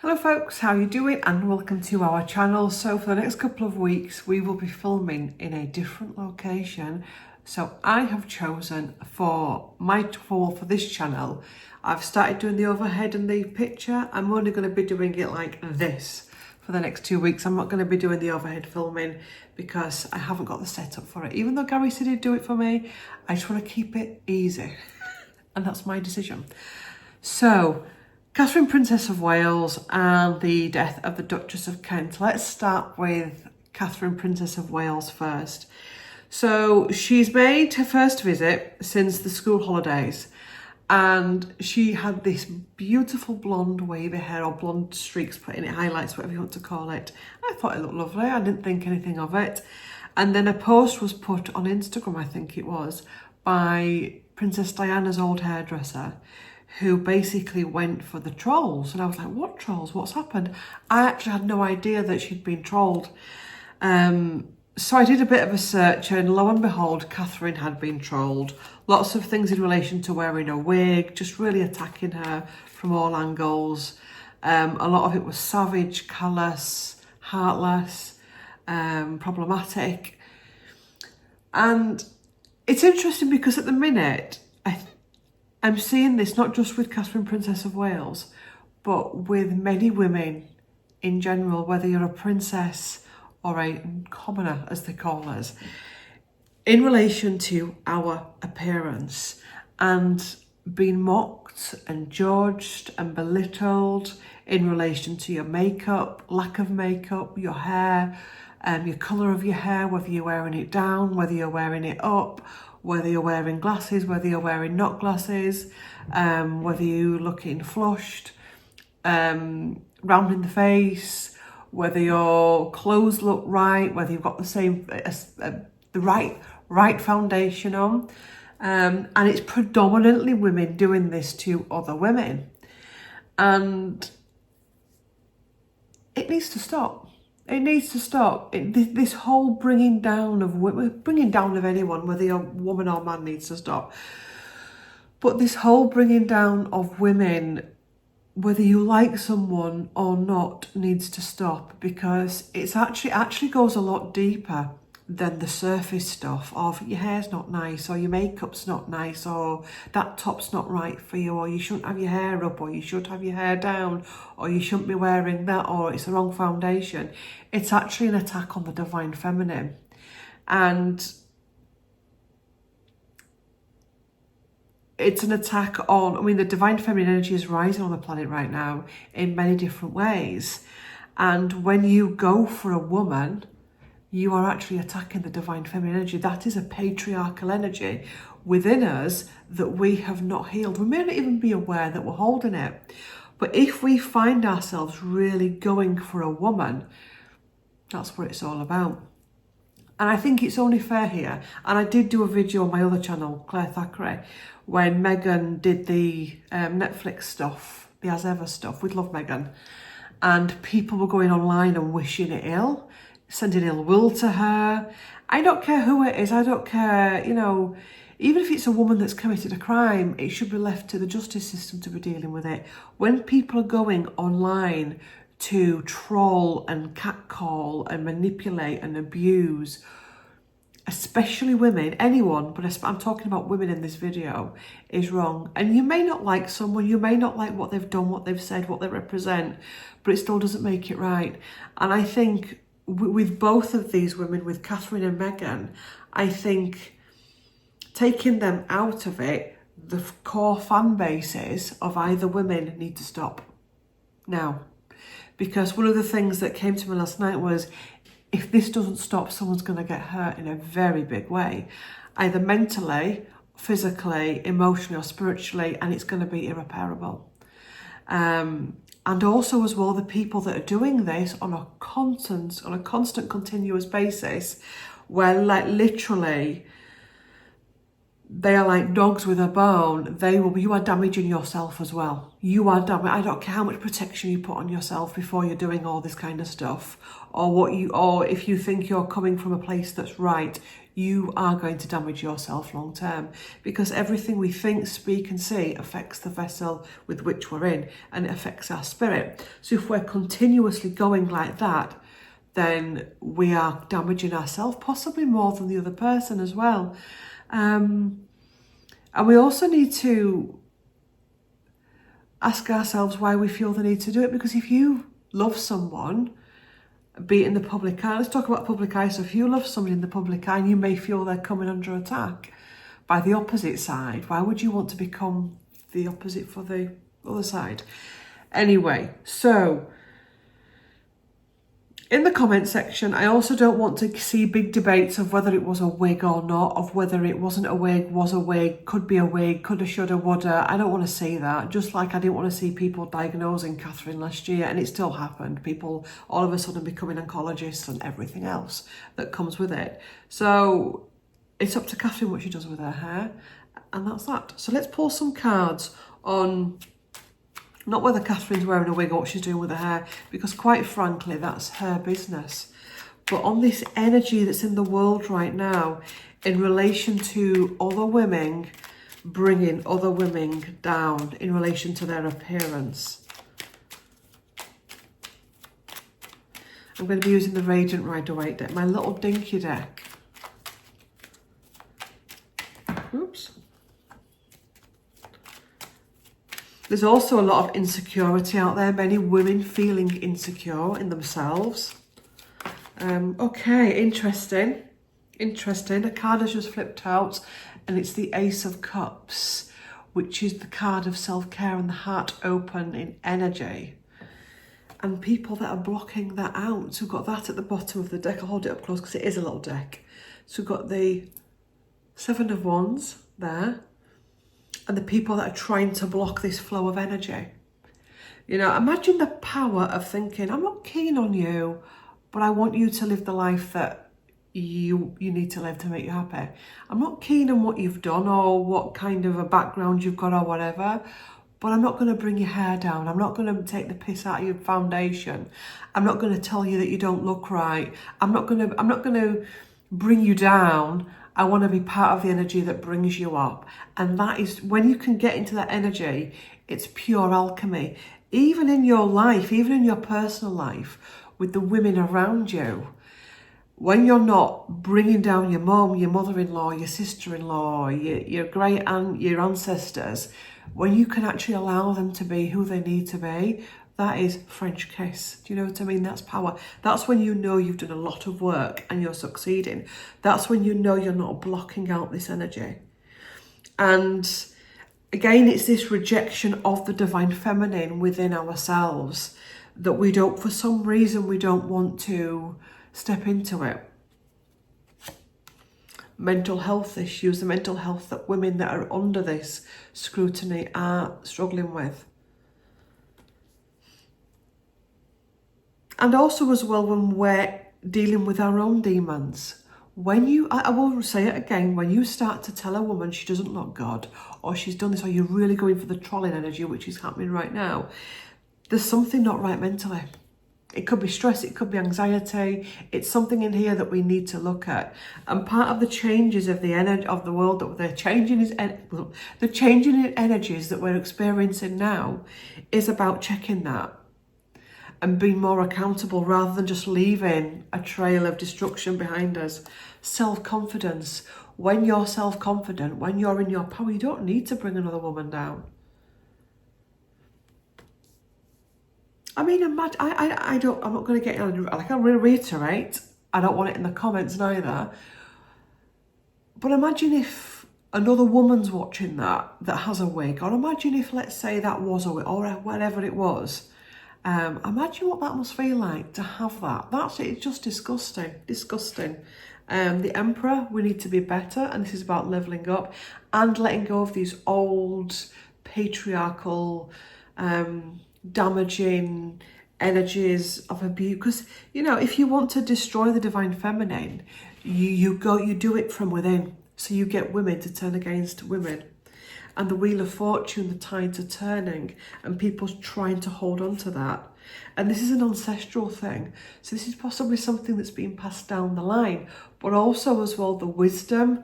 Hello folks, how are you doing and welcome to our channel. So for the next couple of weeks we will be filming in a different location. So I have chosen for this channel, I've started doing the overhead and the picture. I'm only going to be doing it like this for the next 2 weeks. I'm not going to be doing the overhead filming because I haven't got the setup for it. Even though Gary said he'd do it for me, I just want to keep it easy and that's my decision. So Catherine, Princess of Wales and the death of the Duchess of Kent. Let's start with Catherine, Princess of Wales first. So she's made her first visit since the school holidays and she had this beautiful blonde wavy hair or blonde streaks put in it, highlights, whatever you want to call it. I thought it looked lovely. I didn't think anything of it. And then a post was put on Instagram, I think it was, by Princess Diana's old hairdresser, who basically went for the trolls. And I was like, what trolls? What's happened? I actually had no idea that she'd been trolled. So I did a bit of a search and lo and behold, Catherine had been trolled. Lots of things in relation to wearing a wig, just really attacking her from all angles. A lot of it was savage, callous, heartless, problematic. And it's interesting because at the minute, I'm seeing this not just with Catherine, Princess of Wales, but with many women in general, whether you're a princess or a commoner, as they call us, in relation to our appearance and being mocked and judged and belittled in relation to your makeup, lack of makeup, your hair, your colour of your hair, whether you're wearing it down, whether you're wearing it up, whether you're wearing glasses, whether you're wearing not glasses, whether you're looking flushed, round in the face, whether your clothes look right, whether you've got the same, the right foundation on. And it's predominantly women doing this to other women. And it needs to stop. It needs to stop. This whole bringing down of women, bringing down of anyone, whether you're woman or man, needs to stop. But this whole bringing down of women, whether you like someone or not, needs to stop, because it's actually goes a lot deeper than the surface stuff of your hair's not nice or your makeup's not nice or that top's not right for you or you shouldn't have your hair up or you should have your hair down or you shouldn't be wearing that or it's the wrong foundation. It's actually an attack on the divine feminine. And it's an attack on, the divine feminine energy is rising on the planet right now in many different ways. And when you go for a woman, you are actually attacking the divine feminine energy. That is a patriarchal energy within us that we have not healed. We may not even be aware that we're holding it. But if we find ourselves really going for a woman, that's what it's all about. And I think it's only fair here. And I did do a video on my other channel, Claire Thackeray, when Meghan did the Netflix stuff, the As Ever stuff. We love Meghan. And people were going online and wishing it ill, sending ill will to her. I don't care who it is. I don't care, even if it's a woman that's committed a crime, it should be left to the justice system to be dealing with it. When people are going online to troll and catcall and manipulate and abuse, especially women, anyone, but I'm talking about women in this video, is wrong. And you may not like someone, you may not like what they've done, what they've said, what they represent, but it still doesn't make it right. And I think with both of these women, with Catherine and Meghan, I think taking them out of it, the core fan bases of either women need to stop now. Because one of the things that came to me last night was, if this doesn't stop, someone's going to get hurt in a very big way, either mentally, physically, emotionally or spiritually, and it's going to be irreparable. And also as well, the people that are doing this on a constant, continuous basis, where like literally they are like dogs with a bone. You are damaging yourself as well. You are I don't care how much protection you put on yourself before you're doing all this kind of stuff, or if you think you're coming from a place that's right, you are going to damage yourself long term, because everything we think, speak and see affects the vessel with which we're in, and it affects our spirit. So if we're continuously going like that, then we are damaging ourselves, possibly more than the other person as well. And we also need to ask ourselves why we feel the need to do it. Because if you love someone, be it in the public eye, let's talk about public eye. So if you love somebody in the public eye and you may feel they're coming under attack by the opposite side, why would you want to become the opposite for the other side? Anyway, so in the comment section, I also don't want to see big debates of whether it was a wig or not, of whether it wasn't a wig, was a wig, could be a wig, coulda, shoulda, woulda. I don't want to see that. Just like I didn't want to see people diagnosing Catherine last year, and it still happened. People all of a sudden becoming oncologists and everything else that comes with it. So it's up to Catherine what she does with her hair, and that's that. So let's pull some cards on not whether Catherine's wearing a wig or what she's doing with her hair, because quite frankly, that's her business. But on this energy that's in the world right now, in relation to other women, bringing other women down in relation to their appearance. I'm going to be using the Radiant Rider-Waite deck, my little dinky deck. Oops. There's also a lot of insecurity out there, many women feeling insecure in themselves. Okay, interesting. A card has just flipped out, and it's the Ace of Cups, which is the card of self-care and the heart open in energy. And people that are blocking that out, so we've got that at the bottom of the deck. I'll hold it up close because it is a little deck. So we've got the Seven of Wands there, and the people that are trying to block this flow of energy. You know, imagine the power of thinking, I'm not keen on you, but I want you to live the life that you need to live to make you happy. I'm not keen on what you've done or what kind of a background you've got or whatever, but I'm not going to bring your hair down. I'm not going to take the piss out of your foundation. I'm not going to tell you that you don't look right. I'm not going to bring you down. I want to be part of the energy that brings you up. And that is, when you can get into that energy, it's pure alchemy. Even in your life, even in your personal life, with the women around you, when you're not bringing down your mum, your mother-in-law, your sister-in-law, your great aunt, your ancestors, when you can actually allow them to be who they need to be, that is French kiss. Do you know what I mean? That's power. That's when you know you've done a lot of work and you're succeeding. That's when you know you're not blocking out this energy. And again, it's this rejection of the divine feminine within ourselves that we don't, for some reason, we don't want to step into it. Mental health issues, the mental health that women that are under this scrutiny are struggling with. And also as well, when we're dealing with our own demons. When you, I will say it again, when you start to tell a woman she doesn't look good, or she's done this, or you're really going for the trolling energy, which is happening right now, there's something not right mentally. It could be stress, it could be anxiety. It's something in here that we need to look at. And part of the changes of the energy of the world that they're changing is the changing in energies that we're experiencing now is about checking that and being more accountable rather than just leaving a trail of destruction behind us. Self-confidence. When you're self-confident, when you're in your power, you don't need to bring another woman down. I mean, I'm not going to get, like, I'll reiterate, I don't want it in the comments neither. But imagine if another woman's watching that has a wig, or imagine if, let's say, that was a wig, or whatever it was. Imagine what that must feel like to have that. That's it. It's just disgusting. Disgusting. The Emperor, we need to be better, and this is about leveling up and letting go of these old patriarchal, damaging energies of abuse. Because, you know, if you want to destroy the divine feminine, you do it from within. So you get women to turn against women. And the Wheel of Fortune, the tides are turning, and people trying to hold on to that. And this is an ancestral thing. So this is possibly something that's being passed down the line, but also as well the wisdom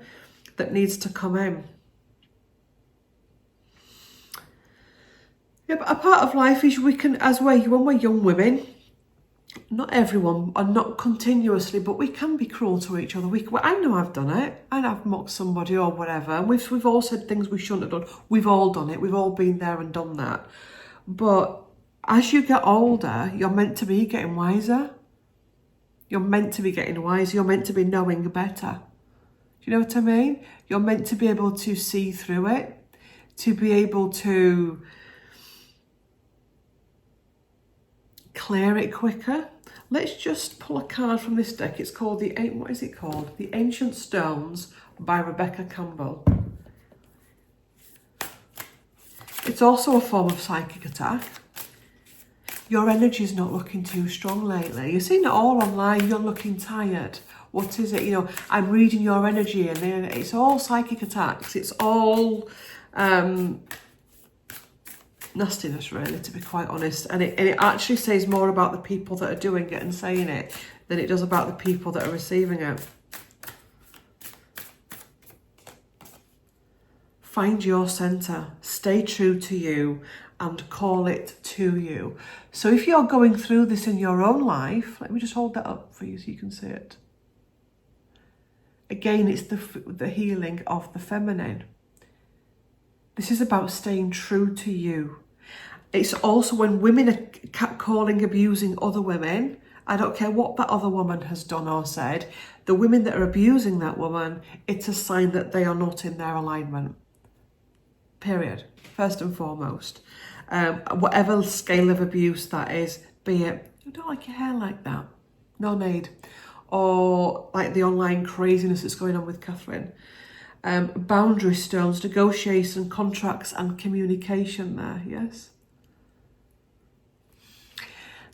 that needs to come in. Yeah, but a part of life is we can, as well, when we're young women, not everyone, and not continuously, but we can be cruel to each other. I know I've done it. I've mocked somebody or whatever. And we've all said things we shouldn't have done. We've all done it. We've all been there and done that. But as you get older, you're meant to be getting wiser. You're meant to be getting wiser. You're meant to be knowing better. Do you know what I mean? You're meant to be able to see through it, to be able to clear it quicker. Let's just pull a card from this deck. It's called what is it called? The Ancient Stones by Rebecca Campbell. It's also a form of psychic attack. Your energy's not looking too strong lately. You've seen it all online. You're looking tired. What is it? You know, I'm reading your energy, and then it's all psychic attacks. It's all nastiness, really, to be quite honest. And it actually says more about the people that are doing it and saying it than it does about the people that are receiving it. Find your centre, stay true to you, and call it to you. So if you're going through this in your own life, let me just hold that up for you so you can see it. Again, it's the healing of the feminine. This is about staying true to you. It's also when women are catcalling, abusing other women. I don't care what that other woman has done or said. The women that are abusing that woman, it's a sign that they are not in their alignment. Period. First and foremost. Whatever scale of abuse that is, be it, I don't like your hair like that. No need. Or like the online craziness that's going on with Catherine. Boundary stones, negotiation, contracts and communication there, yes?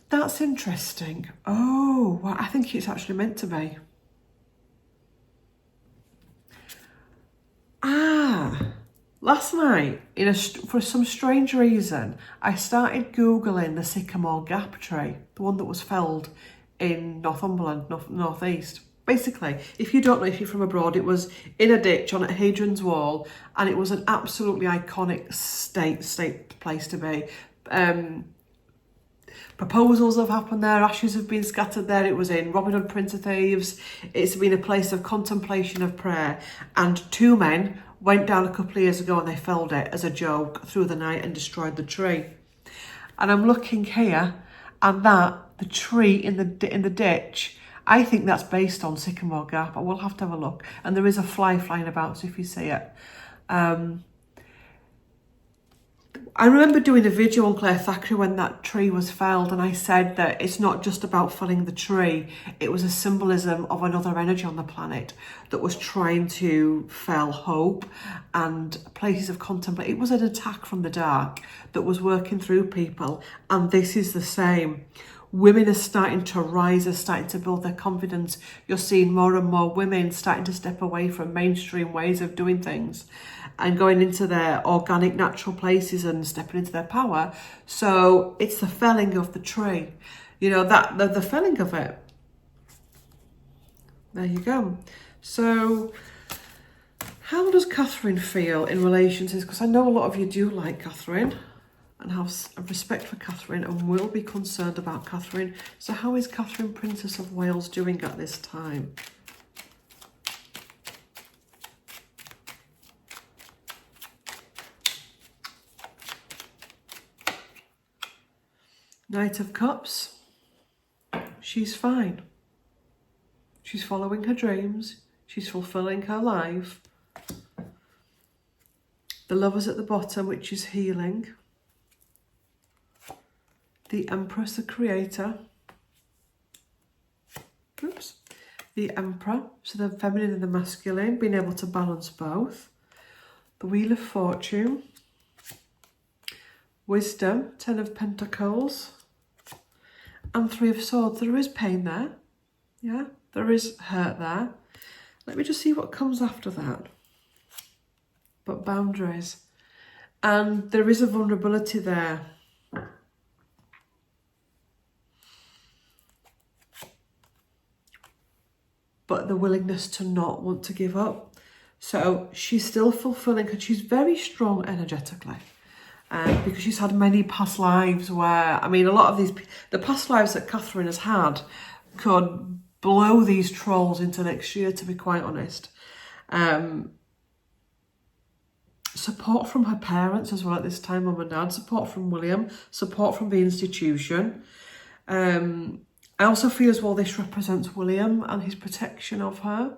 That's interesting. Oh, well, I think it's actually meant to be. Last night, for some strange reason, I started Googling the Sycamore Gap tree, the one that was felled in Northumberland, northeast. Basically, if you don't know, if you're from abroad, it was in a ditch on Hadrian's Wall, and it was an absolutely iconic state place to be. Proposals have happened there, ashes have been scattered there. It was in Robin Hood, Prince of Thieves. It's been a place of contemplation, of prayer. And two men went down a couple of years ago and they felled it as a joke through the night and destroyed the tree. And I'm looking here, and the tree in the ditch, I think that's based on Sycamore Gap. I will have to have a look. And there is a fly flying about, so if you see it. I remember doing a video on Claire Thackeray when that tree was felled, and I said that it's not just about felling the tree, it was a symbolism of another energy on the planet that was trying to fell hope and places of contemplation. It was an attack from the dark that was working through people, and this is the same. Women are starting to rise, are starting to build their confidence. You're seeing more and more women starting to step away from mainstream ways of doing things and going into their organic, natural places and stepping into their power. So it's the felling of the tree, you know, that the felling of it. There you go. So how does Catherine feel in relation to this? Because I know a lot of you do like Catherine and have respect for Catherine and will be concerned about Catherine. So how is Catherine, Princess of Wales, doing at this time? Knight of Cups. She's fine. She's following her dreams. She's fulfilling her life. The Lover's at the bottom, which is healing. The Empress, the Creator. Oops. The Emperor, so the feminine and the masculine, being able to balance both. The Wheel of Fortune. Wisdom, Ten of Pentacles. And Three of Swords. There is pain there. Yeah, there is hurt there. Let me just see what comes after that. But boundaries. And there is a vulnerability there. But the willingness to not want to give up. So she's still fulfilling, because she's very strong energetically. Because she's had many past lives where, I mean, a lot of the past lives that Catherine has had could blow these trolls into next year, to be quite honest. Support from her parents as well at this time, mum and dad, support from William, support from the institution. I also feel as well this represents William and his protection of her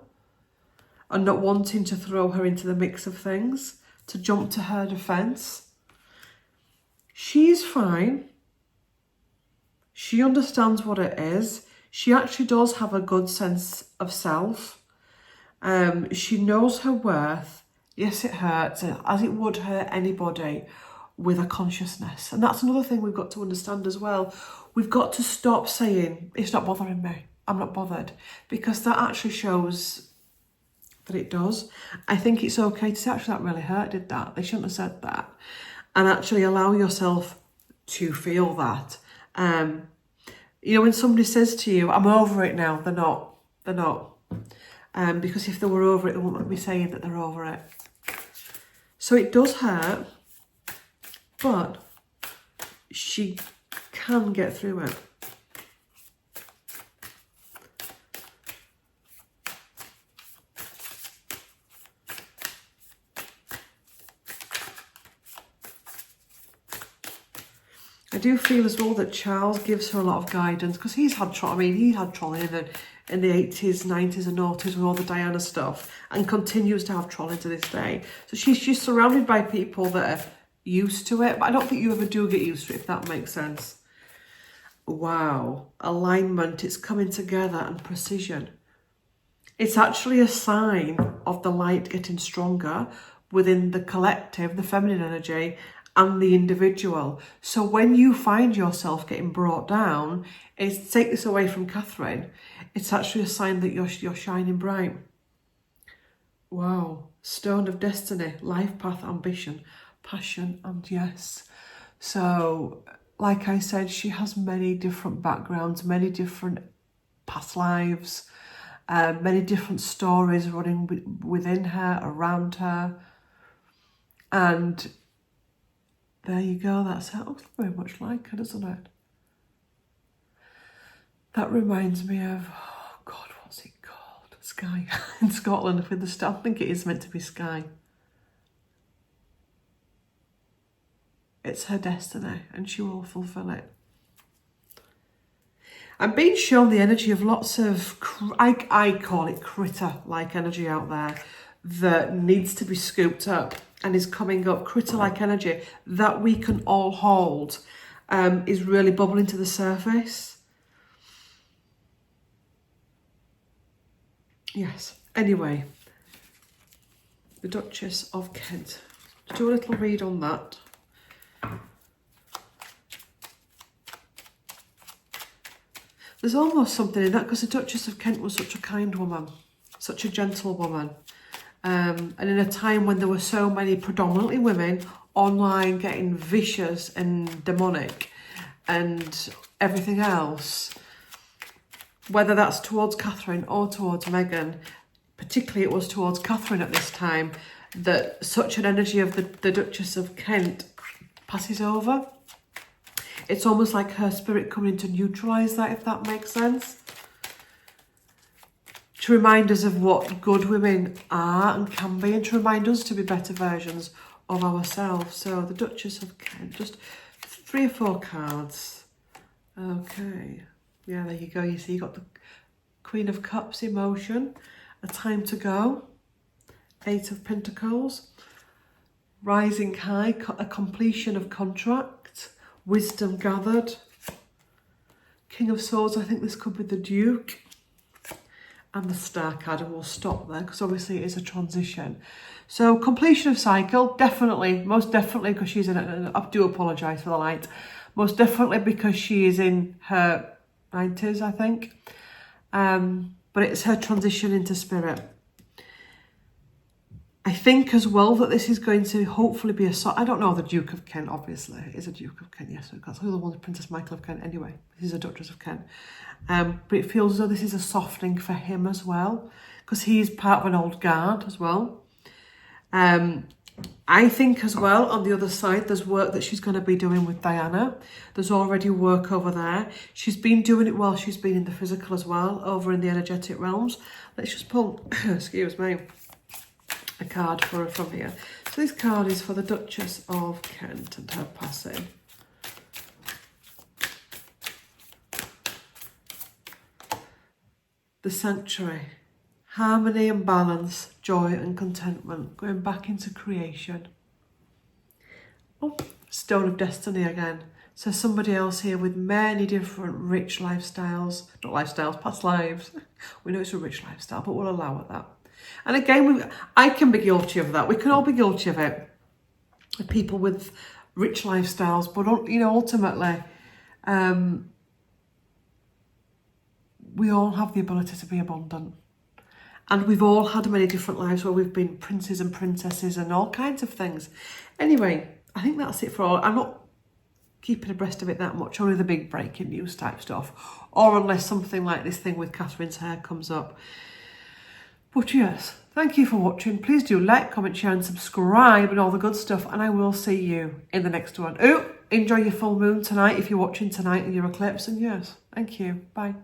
and not wanting to throw her into the mix of things, to jump to her defence. She's fine. She understands what it is. She actually does have a good sense of self. She knows her worth. Yes, it hurts, as it would hurt anybody with a consciousness. And that's another thing we've got to understand as well. We've got to stop saying, it's not bothering me, I'm not bothered, because that actually shows that it does. I think it's okay to say, actually, that really hurt, did that? They shouldn't have said that. And actually allow yourself to feel that. You know, when somebody says to you, I'm over it now, they're not. Because if they were over it, they wouldn't be saying that they're over it. So it does hurt, but she can get through it. I do feel as well that Charles gives her a lot of guidance, because he's had he had trolling in the 80s, 90s and 90s with all the Diana stuff, and continues to have trolling to this day. So she's surrounded by people that are used to it, but I don't think you ever do get used to it, if that makes sense. Wow, alignment, it's coming together, and precision. It's actually a sign of the light getting stronger within the collective, the feminine energy, and the individual. So when you find yourself getting brought down, it's, take this away from Catherine, it's actually a sign that you're shining bright. Wow. Stone of destiny, life path, ambition, passion, and yes. So, like I said, she has many different backgrounds, many different past lives, many different stories running within her, around her. And there you go, that's her. It looks very much like her, doesn't it? That reminds me of, oh God, what's it called? Skye in Scotland with the star. I think it is meant to be Skye. It's her destiny, and she will fulfill it. I'm being shown the energy of lots of, I call it critter-like energy out there that needs to be scooped up and is coming up. Critter-like energy that we can all hold is really bubbling to the surface. Yes. Anyway, the Duchess of Kent. Do a little read on that. There's almost something in that, because the Duchess of Kent was such a kind woman, such a gentle woman. And in a time when there were so many predominantly women online getting vicious and demonic and everything else, whether that's towards Catherine or towards Meghan, particularly it was towards Catherine at this time, that such an energy of the Duchess of Kent passes over. It's almost like her spirit coming to neutralise that, if that makes sense. To remind us of what good women are and can be, and to remind us to be better versions of ourselves. So the Duchess of Kent, just 3 or 4 cards. Okay. Yeah, there you go. You see, you got the Queen of Cups, emotion, a time to go, 8 of Pentacles, rising high, a completion of contract, wisdom gathered, King of Swords. I think this could be the Duke, and the Star card, and we'll stop there because obviously it is a transition. So completion of cycle, definitely, most definitely, because she's in it. I do apologise for the light. Most definitely because she is in her 90s, I think. But it's her transition into spirit. I think as well that this is going to hopefully be I don't know the Duke of Kent, obviously. It is a Duke of Kent, yes. That's who the one, Princess Michael of Kent. Anyway, this is a Duchess of Kent. But it feels as though this is a softening for him as well, because he's part of an old guard as well. I think as well, on the other side, there's work that she's going to be doing with Diana. There's already work over there. She's been doing it while she's been in the physical as well, over in the energetic realms. Let's just pull, excuse me, a card for her from here. So this card is for the Duchess of Kent and her passing. The Sanctuary. Harmony and balance, joy and contentment, going back into creation. Oh, Stone of Destiny again. So somebody else here with many different rich lifestyles, not lifestyles, past lives. We know it's a rich lifestyle, but we'll allow it that. And again, I can be guilty of that. We can all be guilty of it. People with rich lifestyles, but you know, ultimately, we all have the ability to be abundant. And we've all had many different lives where we've been princes and princesses and all kinds of things. Anyway, I think that's it for all. I'm not keeping abreast of it that much, only the big breaking news type stuff. Or unless something like this thing with Catherine's hair comes up. But yes, thank you for watching. Please do like, comment, share and subscribe and all the good stuff. And I will see you in the next one. Oh, enjoy your full moon tonight if you're watching tonight and your eclipse. And yes, thank you. Bye.